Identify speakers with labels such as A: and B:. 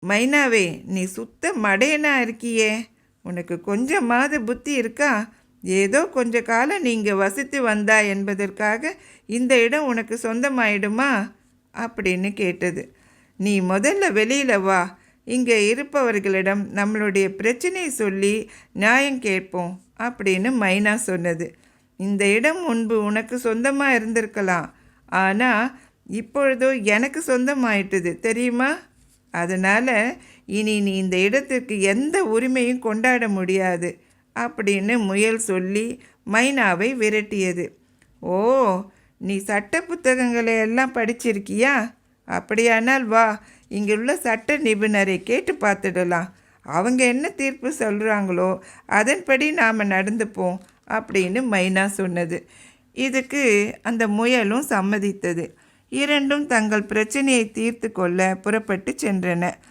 A: மைனாவே, நீ சுத்த மடையனா இருக்கியே, உனக்கு கொஞ்சமாவது புத்தி இருக்கா? ஏதோ கொஞ்ச காலம் நீ இங்கே வசித்து வந்தா என்பதற்காக இந்த இடம் உனக்கு சொந்தமாயிடுமா அப்படின்னு கேட்டது. நீ முதல்ல வெளியில் வா, இங்கே இருப்பவர்களிடம் நம்மளுடைய பிரச்சனையை சொல்லி நியாயம் கேட்போம் அப்படின்னு மைனா சொன்னது. இந்த இடம் முன்பு உனக்கு சொந்தமாக இருந்திருக்கலாம், ஆனால் இப்பொழுதோ எனக்கு சொந்தமாயிட்டுது தெரியுமா? அதனால் இனி நீ இந்த இடத்திற்கு எந்த உரிமையும் கொண்டாட முடியாது அப்படின்னு முயல் சொல்லி மைனாவை விரட்டியது. ஓ, நீ சட்ட புத்தகங்களை எல்லாம் படிச்சிருக்கியா? அப்படியானால் வா, இங்குள்ள சட்ட நிபுணரை கேட்டு பார்த்துடலாம். அவங்க என்ன தீர்ப்பு சொல்கிறாங்களோ அதன்படி நாம் நடந்துப்போம் அப்படின்னு மைனா சொன்னது. இதுக்கு அந்த முயலும் சம்மதித்தது. இரண்டும் தங்கள் பிரச்சனையை தீர்த்து கொள்ள புறப்பட்டு சென்றன.